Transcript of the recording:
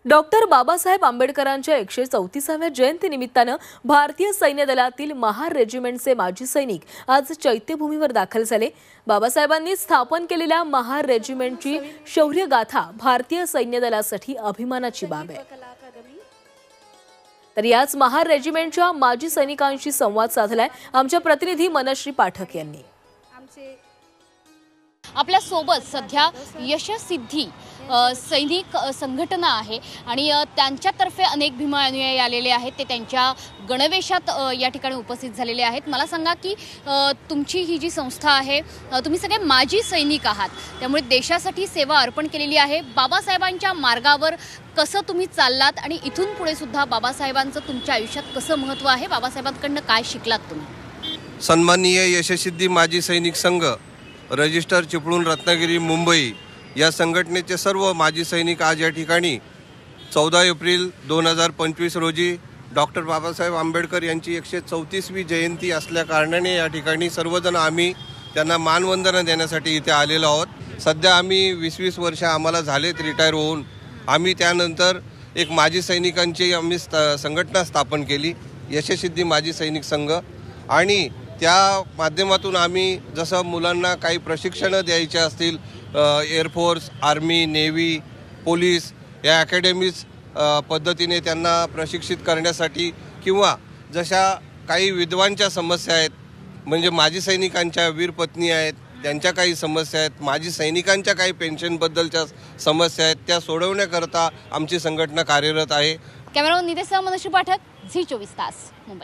Doctor Babasaheb आंबेडकरांच्या 134व्या जयंतीनिमित्तानं भारतीय सैन्य दलातील महार रेजिमेंटचे माजी सैनिक आज चैत्यभूमीवर दाखल झाले। बाबासाहेबांनी स्थापन केलेल्या महार रेजिमेंटची शौर्य गाथा भारतीय सैन्य दलासाठी अभिमानाची बाब आहे। तर याच महार रेजिमेंटच्या माजी सैनिकांशी संवाद साधलाय आमच्या प्रतिनिधी मनश्री पाठक यांनी। आपल्या सोबत सध्या यशसिद्धी सैनिक संघटना आहे आणि त्यांच्यातर्फे अनेक भीमा अनुयायी आलेले आहेत। ते त्यांच्या गणवेशात या ठिकाणी उपस्थित झालेले आहेत। मला सांगा की तुमची ही जी संस्था आहे, तुम्ही सगळे माजी सैनिक आहात, त्यामुळे देशासाठी सेवा अर्पण केलेली आहे। बाबासाहेबांच्या मार्गावर कसं तुम्ही चाललात आणि इथून पुढे सुद्धा बाबासाहेबांचं तुमच्या आयुष्यात कसं महत्त्व आहे, बाबासाहेबांकडून काय शिकलात तुम्ही? सन्माननीय यशसिद्धी माजी सैनिक संघ रजिस्टर चिपळूण रत्नागिरी मुंबई या संघटनेचे सर्व माजी सैनिक आज या ठिकाणी 14 एप्रिल 2025 रोजी डॉक्टर बाबासाहेब आंबेडकर यांची 134वी जयंती असल्या कारणाने या ठिकाणी सर्वजण आम्ही त्यांना मानवंदना देण्यासाठी इथे आलेलो आहोत। सध्या आम्ही 20 वर्ष आम्हाला झालेत रिटायर होऊन। आम्ही त्यानंतर एक माजी सैनिकांची आम्ही संघटना स्थापन केली, यशसिद्धी माजी सैनिक संघ, आणि त्या माध्यमातून आम्ही जसं मुलांना काही प्रशिक्षण द्यायचे असतील, एअरफोर्स, आर्मी, नेव्ही, पोलीस या अकॅडमीज पद्धतीने त्यांना प्रशिक्षित करण्यासाठी, किंवा जशा काही विधवांच्या समस्या आहेत, म्हणजे माजी सैनिकांच्या वीरपत्नी आहेत त्यांच्या काही समस्या आहेत, माजी सैनिकांच्या काही पेन्शनबद्दलच्या समस्या आहेत, त्या सोडवण्याकरता आमची संघटना कार्यरत आहे। कॅमेरामन नितेश मनश्री पाठक, झी 24 तास, मुंबई।